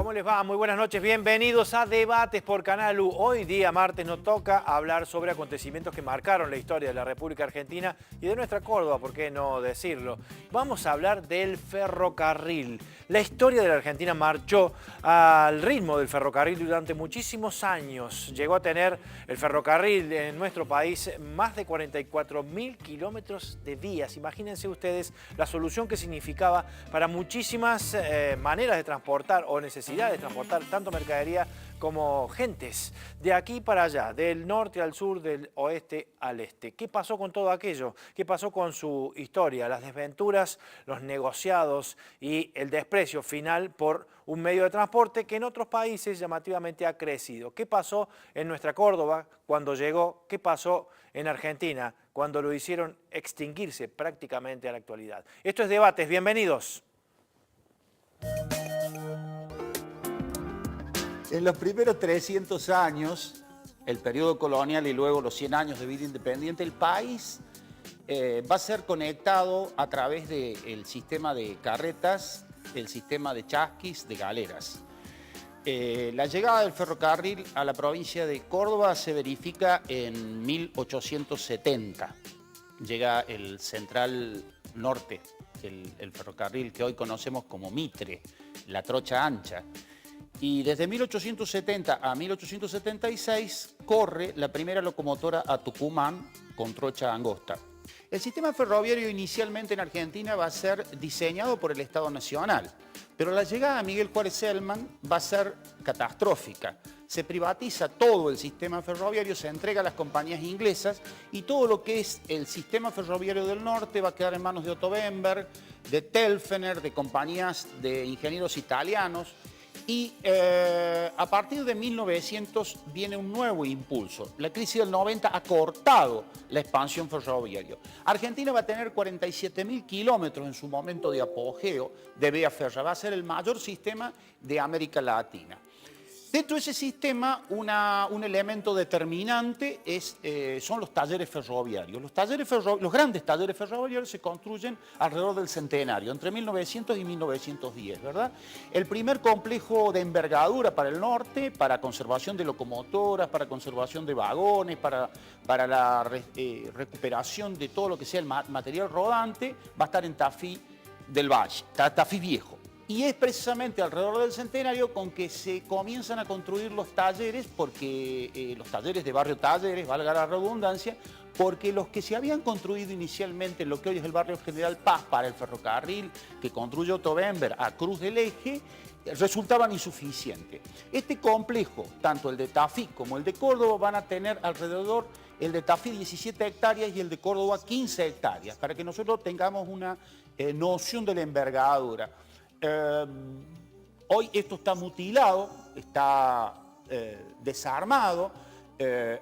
¿Cómo les va? Muy buenas noches, bienvenidos a Debates por Canal U. Hoy día martes nos toca hablar sobre acontecimientos que marcaron la historia de la República Argentina y de nuestra Córdoba, ¿por qué no decirlo? Vamos a hablar del ferrocarril. La historia de la Argentina marchó al ritmo del ferrocarril durante muchísimos años. Llegó a tener el ferrocarril en nuestro país más de 44.000 kilómetros de vías. Imagínense ustedes la solución que significaba para muchísimas maneras de transportar o necesidad de transportar tanto mercadería como gentes, de aquí para allá, del norte al sur, del oeste al este. ¿Qué pasó con todo aquello? ¿Qué pasó con su historia? Las desventuras, los negociados y el desprecio final por un medio de transporte que en otros países llamativamente ha crecido. ¿Qué pasó en nuestra Córdoba cuando llegó? ¿Qué pasó en Argentina cuando lo hicieron extinguirse prácticamente a la actualidad? Esto es Debates, bienvenidos. En los primeros 300 años, el periodo colonial y luego los 100 años de vida independiente, el país va a ser conectado a través del sistema de carretas, el sistema de chasquis, de galeras. La llegada del ferrocarril a la provincia de Córdoba se verifica en 1870. Llega el Central Norte, el ferrocarril que hoy conocemos como Mitre, la trocha ancha. Y desde 1870 a 1876 corre la primera locomotora a Tucumán con trocha angosta. El sistema ferroviario inicialmente en Argentina va a ser diseñado por el Estado Nacional, pero la llegada de Miguel Juárez Celman va a ser catastrófica. Se privatiza todo el sistema ferroviario, se entrega a las compañías inglesas y todo lo que es el sistema ferroviario del norte va a quedar en manos de Otto Bemberg, de Telfener, de compañías de ingenieros italianos. Y a partir de 1900 viene un nuevo impulso. La crisis del 90 ha cortado la expansión ferroviaria. Argentina va a tener 47.000 kilómetros en su momento de apogeo de vía férrea. Va a ser el mayor sistema de América Latina. Dentro de ese sistema, un elemento determinante son los talleres ferroviarios. Los grandes talleres ferroviarios se construyen alrededor del centenario, entre 1900 y 1910, ¿verdad? El primer complejo de envergadura para el norte, para conservación de locomotoras, para conservación de vagones, para la recuperación de todo lo que sea el material rodante, va a estar en Tafí del Valle, Tafí Viejo. Y es precisamente alrededor del centenario con que se comienzan a construir los talleres, porque los talleres de barrio Talleres, valga la redundancia, porque los que se habían construido inicialmente en lo que hoy es el barrio General Paz para el ferrocarril que construyó Otto Bemberg a Cruz del Eje, resultaban insuficientes. Este complejo, tanto el de Tafí como el de Córdoba, van a tener alrededor, el de Tafí 17 hectáreas y el de Córdoba 15 hectáreas, para que nosotros tengamos una noción de la envergadura. Hoy esto está mutilado, está desarmado,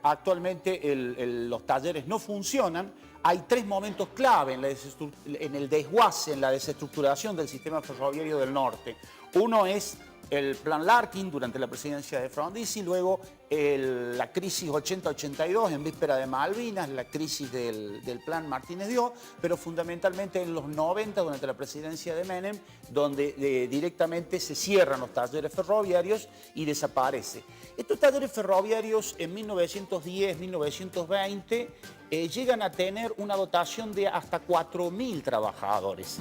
actualmente los talleres no funcionan. Hay tres momentos clave en el desguace, en la desestructuración del sistema ferroviario del norte. Uno es el plan Larkin durante la presidencia de Frondizi, luego la crisis 80-82 en víspera de Malvinas, la crisis del plan Martínez Dios, pero fundamentalmente en los 90 durante la presidencia de Menem, donde directamente se cierran los talleres ferroviarios y desaparece. Estos talleres ferroviarios en 1910, 1920 llegan a tener una dotación de hasta 4.000 trabajadores.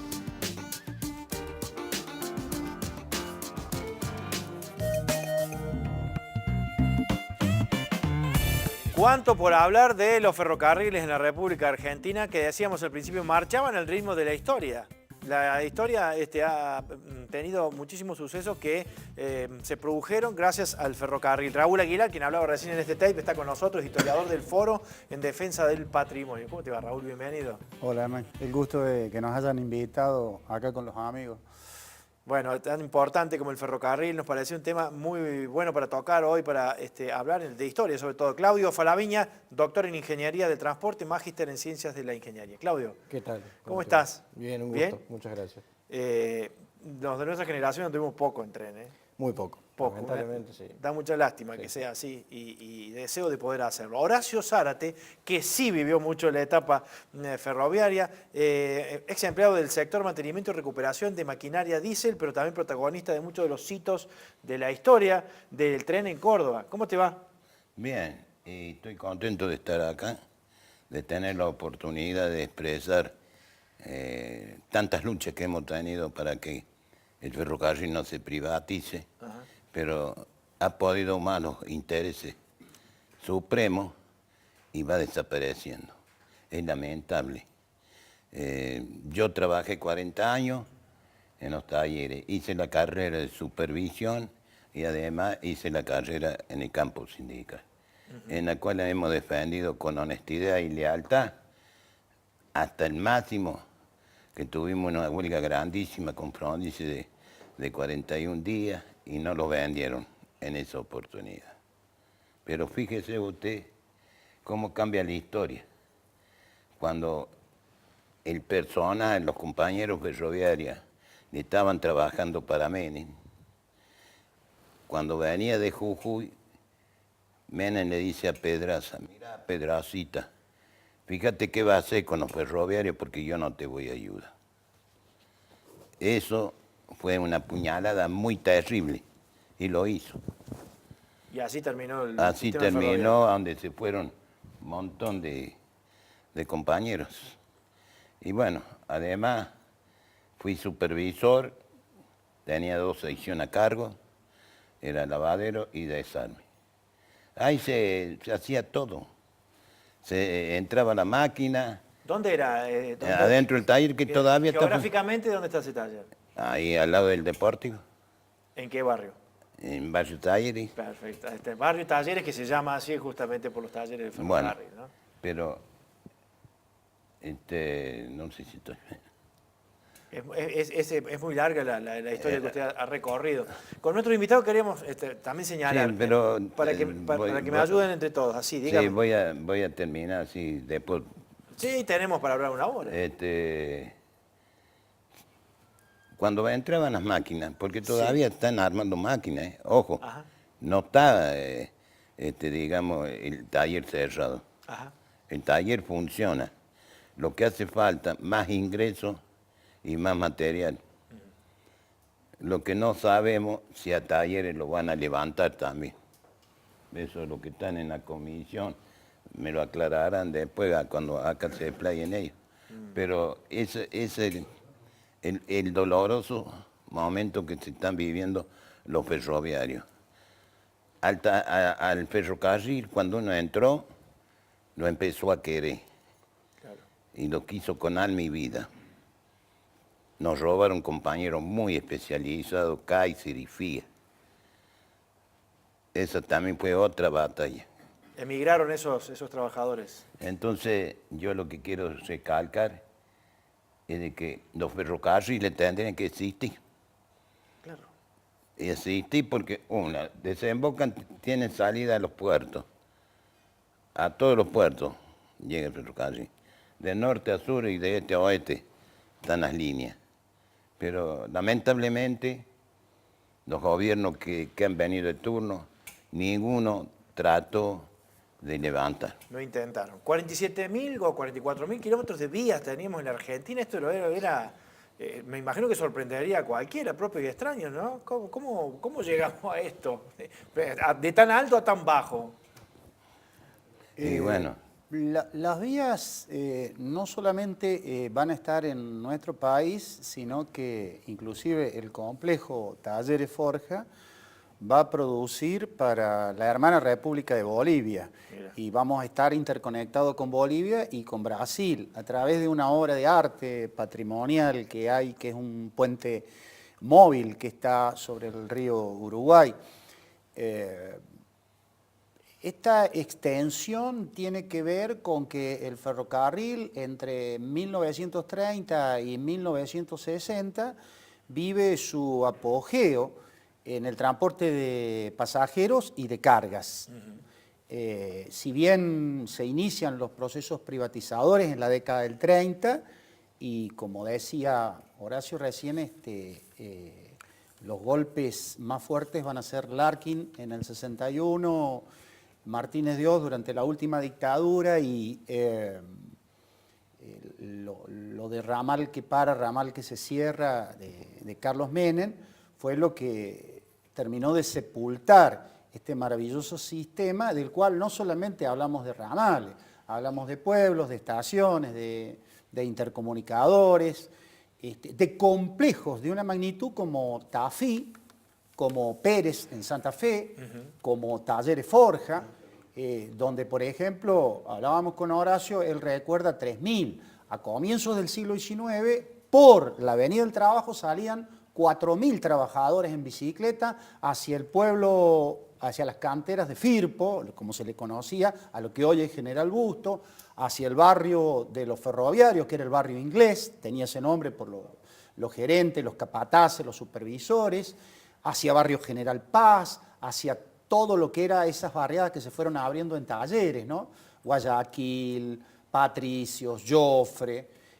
¿Cuánto por hablar de los ferrocarriles en la República Argentina que decíamos al principio marchaban al ritmo de la historia? La historia ha tenido muchísimos sucesos que se produjeron gracias al ferrocarril. Raúl Aguilar, quien hablaba recién en este tape, está con nosotros, historiador del Foro en Defensa del Patrimonio. ¿Cómo te va, Raúl? Bienvenido. Hola, Hernán. El gusto de que nos hayan invitado acá con los amigos. Bueno, tan importante como el ferrocarril, nos pareció un tema muy bueno para tocar hoy, para hablar de historia sobre todo. Claudio Falaviña, doctor en Ingeniería de Transporte, magíster en Ciencias de la Ingeniería. Claudio. ¿Qué tal? ¿Cómo estás? Bien, un gusto. ¿Bien? Muchas gracias. los de nuestra generación tuvimos poco en tren, ¿eh? Muy poco. Poco. Lamentablemente, sí. Da mucha lástima que sea así y deseo de poder hacerlo. Horacio Zárate, que sí vivió mucho la etapa ferroviaria, ex empleado del sector mantenimiento y recuperación de maquinaria diésel, pero también protagonista de muchos de los hitos de la historia del tren en Córdoba. ¿Cómo te va? Bien, y estoy contento de estar acá, de tener la oportunidad de expresar tantas luchas que hemos tenido para que el ferrocarril no se privatice, pero ha podido más los intereses supremos y va desapareciendo. Es lamentable. Yo trabajé 40 años en los talleres, hice la carrera de supervisión y además hice la carrera en el campo sindical, en la cual hemos defendido con honestidad y lealtad hasta el máximo, que tuvimos una huelga grandísima con Frondizi de 41 días y no lo vendieron en esa oportunidad. Pero fíjese usted cómo cambia la historia. Cuando el personal, los compañeros ferroviarios estaban trabajando para Menem, cuando venía de Jujuy, Menem le dice a Pedraza: mira, Pedracita, fíjate qué va a hacer con los ferroviarios porque yo no te voy a ayudar. Eso fue una puñalada muy terrible y lo hizo. Y así terminó el Así sistema terminó, ferroviario. donde se fueron un montón de compañeros. Y bueno, además fui supervisor, tenía 2 secciones a cargo, era lavadero y desarme. Ahí se hacía todo. Se entraba la máquina, ¿Dónde era? adentro del taller que todavía está... Geográficamente, ¿dónde está ese taller? Ahí al lado del Deportivo, ¿En qué barrio? en Barrio Talleres. Perfecto. Este barrio Talleres, que se llama así justamente por los talleres de Bueno, ferrocarril, ¿no? pero no sé si estoy... Es muy larga la historia que usted ha recorrido. Con nuestro invitado queríamos también señalar, Sí, pero, para que me ayuden entre todos, así, dígame. Sí, voy a terminar así, después. Sí, tenemos para hablar una hora. Cuando entraban las máquinas, porque todavía están armando máquinas, ojo, Ajá. no está, digamos, el taller cerrado. Ajá. El taller funciona. Lo que hace falta, más ingresos y más material. Lo que no sabemos, si a talleres lo van a levantar también. Eso es lo que están en la comisión. Me lo aclararán después cuando acá se explayen ellos. Pero ese es el doloroso momento que se están viviendo los ferroviarios. Al ferrocarril, cuando uno entró, lo empezó a querer. Claro. Y lo quiso con alma y vida. Nos robaron compañeros muy especializados, Kaiser y FIA. Esa también fue otra batalla. Emigraron esos trabajadores. Entonces, yo lo que quiero recalcar es de que los ferrocarriles tendrían que existir. Claro. Y existir porque, una, desembocan, tienen salida a los puertos. A todos los puertos llega el ferrocarril. De norte a sur y de este a oeste están las líneas. Pero lamentablemente, los gobiernos que han venido de turno, ninguno trató de levantar. No intentaron. 47.000 o 44.000 kilómetros de vías teníamos en la Argentina. Esto me imagino que sorprendería a cualquiera, propio y extraño, ¿no? ¿Cómo llegamos a esto? De tan alto a tan bajo. Y bueno, Las vías no solamente van a estar en nuestro país, sino que inclusive el complejo Talleres Forja va a producir para la hermana República de Bolivia. Mira. Y vamos a estar interconectados con Bolivia y con Brasil a través de una obra de arte patrimonial que hay, que es un puente móvil que está sobre el río Uruguay. Esta extensión tiene que ver con que el ferrocarril entre 1930 y 1960 vive su apogeo en el transporte de pasajeros y de cargas. Si bien se inician los procesos privatizadores en la década del 30, y como decía Horacio recién, los golpes más fuertes van a ser Larkin en el 61, Martínez de Oz durante la última dictadura y lo de ramal que para, ramal que se cierra de Carlos Menem fue lo que terminó de sepultar este maravilloso sistema del cual no solamente hablamos de ramales, hablamos de pueblos, de estaciones, de intercomunicadores, de complejos de una magnitud como Tafí, como Pérez en Santa Fe, como Talleres Forja, donde, por ejemplo, hablábamos con Horacio, él recuerda 3.000. A comienzos del siglo XIX, por la Avenida del Trabajo salían 4.000 trabajadores en bicicleta hacia el pueblo, hacia las canteras de Firpo, como se le conocía, a lo que hoy es General Busto, hacia el barrio de los ferroviarios, que era el barrio inglés, tenía ese nombre por los gerentes, los capataces, los supervisores, hacia barrio General Paz, hacia todo lo que era esas barriadas que se fueron abriendo en Talleres, ¿no? Guayaquil, Patricios, Jofre,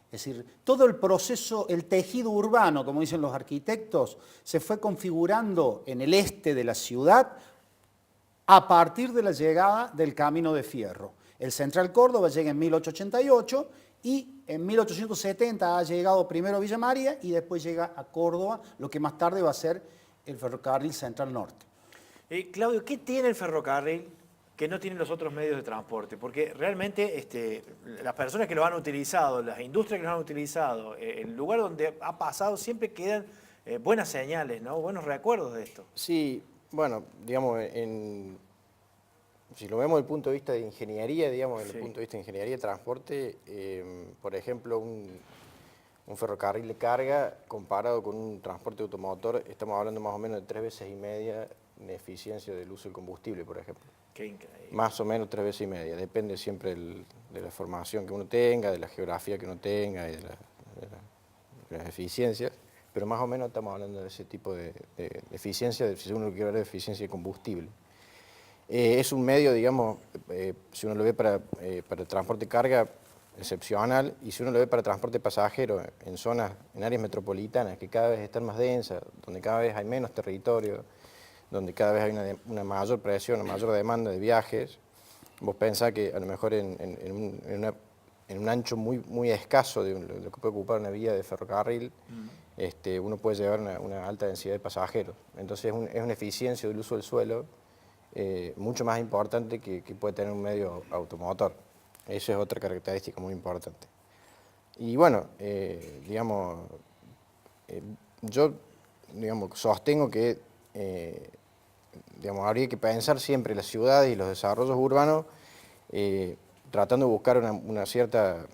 es decir, todo el proceso, el tejido urbano, como dicen los arquitectos, se fue configurando en el este de la ciudad a partir de la llegada del Camino de Fierro. El Central Córdoba llega en 1888 y en 1870 ha llegado primero a Villa María y después llega a Córdoba, lo que más tarde va a ser el Ferrocarril Central Norte. Claudio, ¿qué tiene el ferrocarril que no tienen los otros medios de transporte? Porque realmente las personas que lo han utilizado, las industrias que lo han utilizado, el lugar donde ha pasado siempre quedan buenas señales, ¿no? Buenos recuerdos de esto. Sí, bueno, digamos, si lo vemos desde el punto de vista de ingeniería, digamos, desde el punto de vista de ingeniería de transporte, por ejemplo, un ferrocarril de carga comparado con un transporte automotor, estamos hablando más o menos de 3,5 veces de eficiencia del uso del combustible, por ejemplo. Qué increíble. Más o menos 3,5 veces, depende siempre de la formación que uno tenga, de la geografía que uno tenga y de las eficiencias, pero más o menos estamos hablando de ese tipo de eficiencia, si uno quiere hablar de eficiencia de combustible. Es un medio, digamos, si uno lo ve para el transporte de carga, excepcional, y si uno lo ve para transporte pasajero en zonas, en áreas metropolitanas que cada vez están más densas, donde cada vez hay menos territorio, donde cada vez hay una mayor presión, una mayor demanda de viajes, vos pensás que a lo mejor en un ancho muy escaso de lo que puede ocupar una vía de ferrocarril, uno puede llevar una alta densidad de pasajeros. Entonces es una eficiencia del uso del suelo mucho más importante que puede tener un medio automotor. Esa es otra característica muy importante. Y bueno, yo sostengo que habría que pensar siempre las ciudades y los desarrollos urbanos tratando de buscar una cierta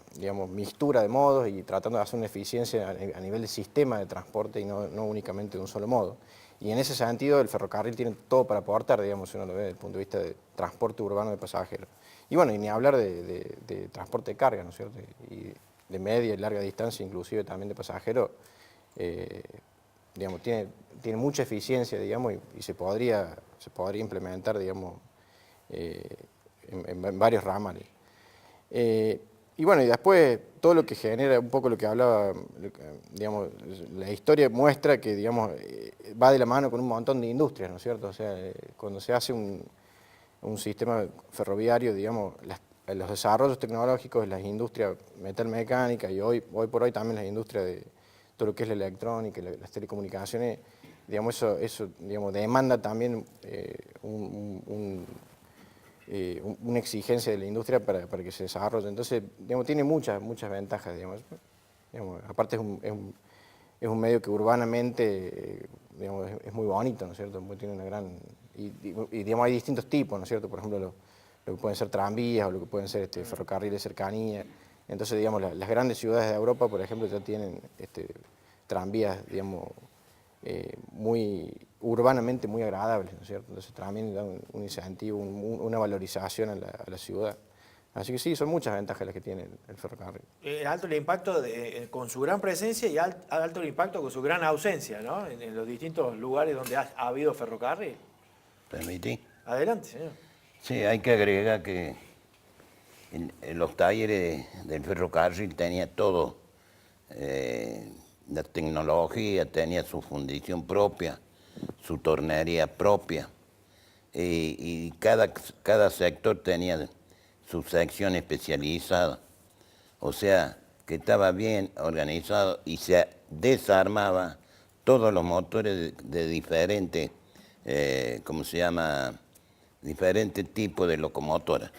mixtura de modos y tratando de hacer una eficiencia a nivel de sistema de transporte y no únicamente de un solo modo. Y en ese sentido el ferrocarril tiene todo para aportar, si uno lo ve desde el punto de vista de transporte urbano de pasajeros. Y bueno, y ni hablar de transporte de carga, ¿no es cierto? Y de media y larga distancia, inclusive también de pasajeros, tiene mucha eficiencia, y se podría implementar, en varios ramales. Y bueno, y después todo lo que genera, un poco lo que hablaba, la historia muestra que, va de la mano con un montón de industrias, ¿no es cierto? O sea, cuando se hace un sistema ferroviario, los desarrollos tecnológicos, las industrias metalmecánicas y hoy por hoy también las industrias de todo lo que es la electrónica y las telecomunicaciones, eso demanda también una exigencia de la industria para que se desarrolle. Entonces, tiene muchas ventajas, aparte es un medio que urbanamente, es muy bonito, ¿no es cierto? Tiene una gran... Y hay distintos tipos, ¿no es cierto? Por ejemplo, lo que pueden ser tranvías o lo que pueden ser ferrocarriles de cercanía. Entonces, las grandes ciudades de Europa, por ejemplo, ya tienen tranvías, urbanamente muy agradables, ¿no es cierto? Entonces también dan un incentivo, una valorización a la ciudad. Así que sí, son muchas ventajas las que tiene el ferrocarril. Alto el impacto con su gran presencia y alto el impacto con su gran ausencia, ¿no? En los distintos lugares donde ha habido ferrocarril. ¿Permití? Adelante, señor. Sí, hay que agregar que en los talleres del ferrocarril tenía todo la tecnología, tenía su fundición propia, su tornería propia, y cada sector tenía su sección especializada. O sea, que estaba bien organizado y se desarmaba todos los motores de diferentes, ¿cómo se llama? Diferentes tipos de locomotoras.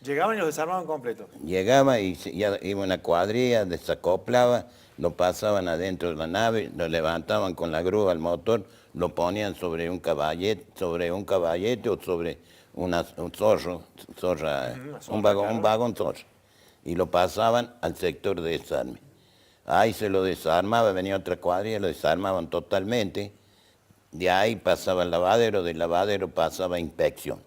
Llegaban y los desarmaban completo. Llegaba y ya iba una cuadrilla, desacoplaba, lo pasaban adentro de la nave, lo levantaban con la grúa al motor, lo ponían sobre un caballete o sobre un vagón zorro, y lo pasaban al sector de desarme. Ahí se lo desarmaba, venía otra cuadrilla, lo desarmaban totalmente, de ahí pasaba al lavadero, del lavadero pasaba a inspección.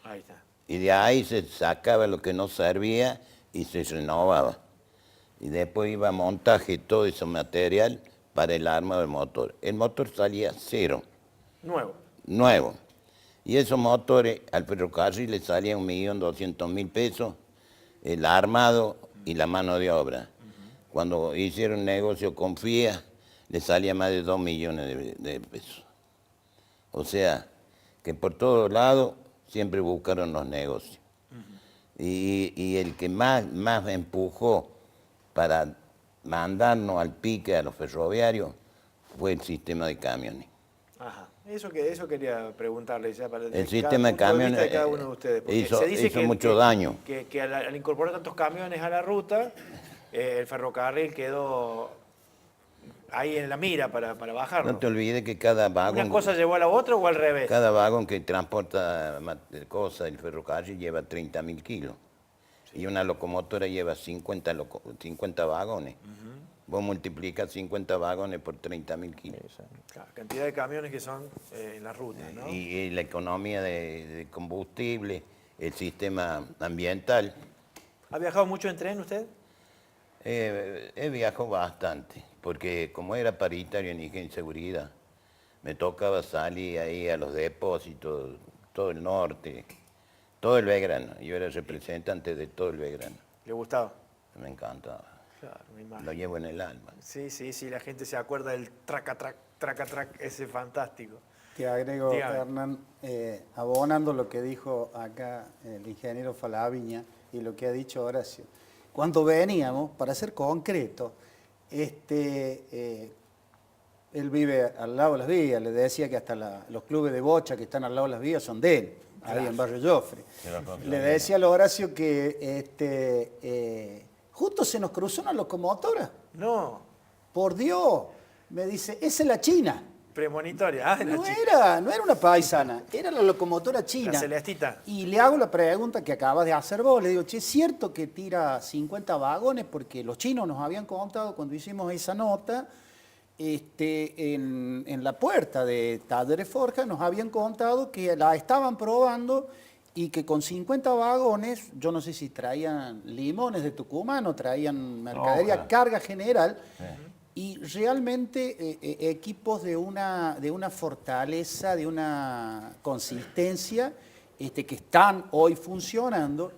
Ahí está. Y de ahí se sacaba lo que no servía y se renovaba. Y después iba a montaje todo ese material para el arma del motor. El motor salía cero, nuevo. Y esos motores al ferrocarril le salían 1.200.000 pesos, el armado y la mano de obra. Cuando hicieron negocio con FIA, le salía más de 2 millones de pesos. O sea, que por todos lados siempre buscaron los negocios. Y el que más empujó para mandarnos al pique a los ferroviarios fue el sistema de camiones. Ajá. Eso quería preguntarle ya para El sistema de camiones de cada uno de ustedes. Porque hizo se dice mucho daño. Que al incorporar tantos camiones a la ruta, el ferrocarril quedó ahí en la mira para bajarlo. No te olvides que cada vagón... ¿Una cosa llevó a la otra o al revés? Cada vagón que transporta cosas del ferrocarril lleva 30.000 kilos. Sí. Y una locomotora lleva 50 vagones. Vos multiplicas 50 vagones por 30.000 kilos. Claro, cantidad de camiones que son en la ruta, ¿no? Y la economía de combustible, el sistema ambiental. ¿Ha viajado mucho en tren usted? He viajado bastante, porque como era paritario en higiene y seguridad, me tocaba salir ahí a los depósitos, todo el norte, todo el Belgrano. Yo era representante de todo el Belgrano. ¿Le gustaba? Me encantaba. Claro, me imagino. Lo llevo en el alma. Sí, la gente se acuerda del traca-trac, ese fantástico. Te agrego, Dígame. Hernán, abonando lo que dijo acá el ingeniero Falaviña y lo que ha dicho Horacio. Cuando veníamos, para ser concreto, él vive al lado de las vías, le decía que hasta los clubes de bocha que están al lado de las vías son de él, ahí en Barrio Joffre. Le decía a Horacio que justo se nos cruzó una locomotora. No, Por Dios, me dice, esa es la China. premonitoria. No era una paisana, era la locomotora china. La Celestita. Y le hago la pregunta que acabas de hacer vos. Le digo, che, ¿es cierto que tira 50 vagones? Porque los chinos nos habían contado cuando hicimos esa nota, en la puerta de Talleres Forja, nos habían contado que la estaban probando y que con 50 vagones, yo no sé si traían limones de Tucumán o traían mercadería, carga general, y realmente equipos de una fortaleza, de una consistencia, que están hoy funcionando.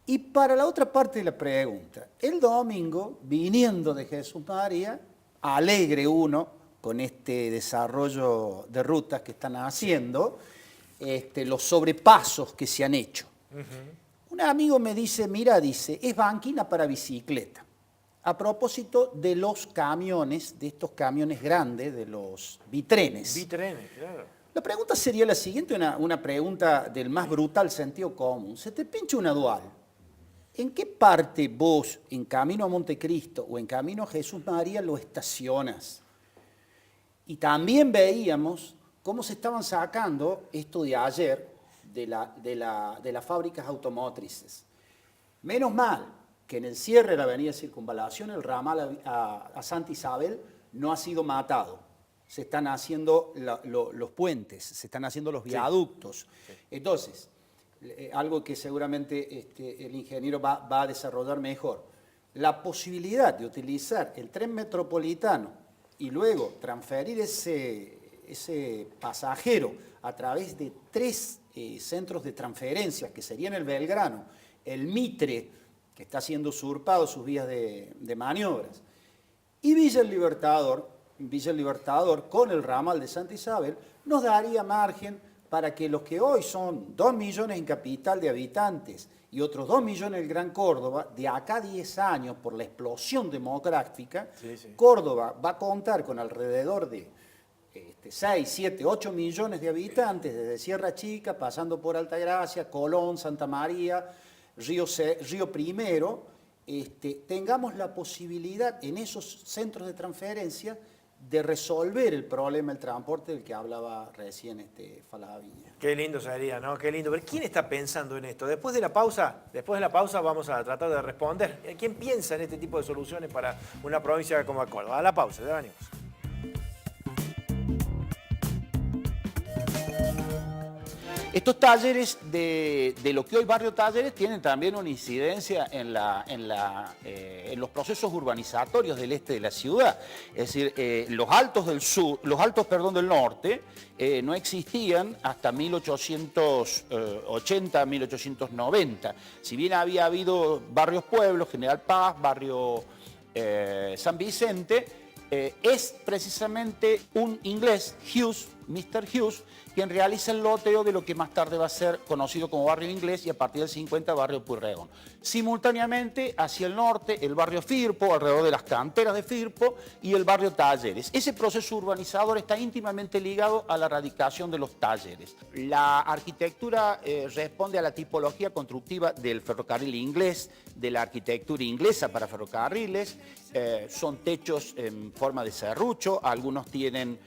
Y para la otra parte de la pregunta, el domingo, viniendo de Jesús María, alegre uno con este desarrollo de rutas que están haciendo, los sobrepasos que se han hecho. Un amigo me dice, mira, dice, es banquina para bicicleta. A propósito de los camiones, de estos camiones grandes, de los bitrenes. Bitrenes, claro. La pregunta sería la siguiente, una pregunta del más brutal sentido común. Se te pincha una dual. ¿En qué parte vos, en camino a Montecristo o en camino a Jesús María, lo estacionas? Y también veíamos cómo se estaban sacando, esto de ayer, de las fábricas automotrices. Menos mal que en el cierre de la avenida Circunvalación, el ramal a Santa Isabel no ha sido matado. Se están haciendo los puentes, se están haciendo los viaductos. Sí. Entonces, algo que seguramente el ingeniero va a desarrollar mejor, la posibilidad de utilizar el tren metropolitano y luego transferir ese pasajero a través de 3 centros de transferencias, que serían el Belgrano, el Mitre, que está siendo usurpado sus vías de maniobras. Y Villa El Libertador, con el ramal de Santa Isabel, nos daría margen para que los que hoy son 2 millones en capital de habitantes y otros 2 millones en el Gran Córdoba, de acá a 10 años, por la explosión demográfica, Córdoba va a contar con alrededor de 6, 7, 8 millones de habitantes, desde Sierra Chica, pasando por Altagracia, Colón, Santa María, Río Primero, tengamos la posibilidad en esos centros de transferencia de resolver el problema del transporte del que hablaba recién Falaviña. Qué lindo sería, ¿no? Qué lindo. Pero ¿quién está pensando en esto? Después de la pausa vamos a tratar de responder. ¿Quién piensa en este tipo de soluciones para una provincia como Córdoba? A la pausa, ya venimos. Estos talleres de lo que hoy Barrio Talleres tienen también una incidencia en los procesos urbanizatorios del este de la ciudad. Es decir, los altos del norte no existían hasta 1880, 1890. Si bien había habido barrios pueblos, General Paz, barrio San Vicente, es precisamente un inglés, Hughes, Mr. Hughes, quien realiza el loteo de lo que más tarde va a ser conocido como barrio inglés y a partir del 50 barrio Pueyrredón. Simultáneamente, hacia el norte, el barrio Firpo, alrededor de las canteras de Firpo, y el barrio Talleres. Ese proceso urbanizador está íntimamente ligado a la radicación de los talleres. La arquitectura responde a la tipología constructiva del ferrocarril inglés, de la arquitectura inglesa para ferrocarriles. Son techos en forma de serrucho, algunos tienen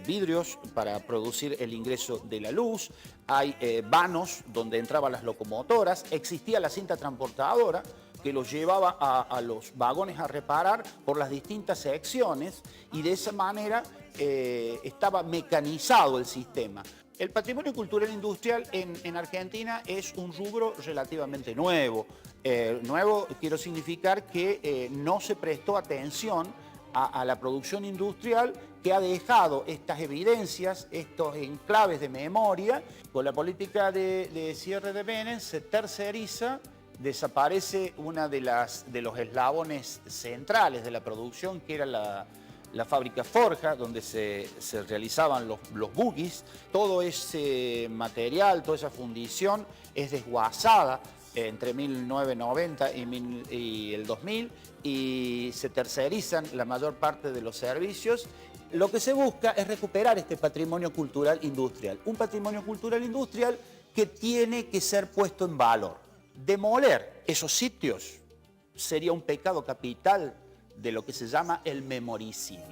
vidrios para producir el ingreso de la luz, hay vanos donde entraban las locomotoras, existía la cinta transportadora que los llevaba a los vagones a reparar por las distintas secciones y de esa manera estaba mecanizado el sistema. El patrimonio cultural industrial en Argentina es un rubro relativamente nuevo. Nuevo quiero significar que no se prestó atención a la producción industrial que ha dejado estas evidencias, estos enclaves de memoria. Con la política de cierre de Menem se terceriza, desaparece una de los eslabones centrales de la producción, que era la fábrica Forja, donde se realizaban los buggies. Todo ese material, toda esa fundición es desguazada entre 1990 y el 2000 y se tercerizan la mayor parte de los servicios. Lo que se busca es recuperar este patrimonio cultural industrial. Un patrimonio cultural industrial que tiene que ser puesto en valor. Demoler esos sitios sería un pecado capital de lo que se llama el memoricidio.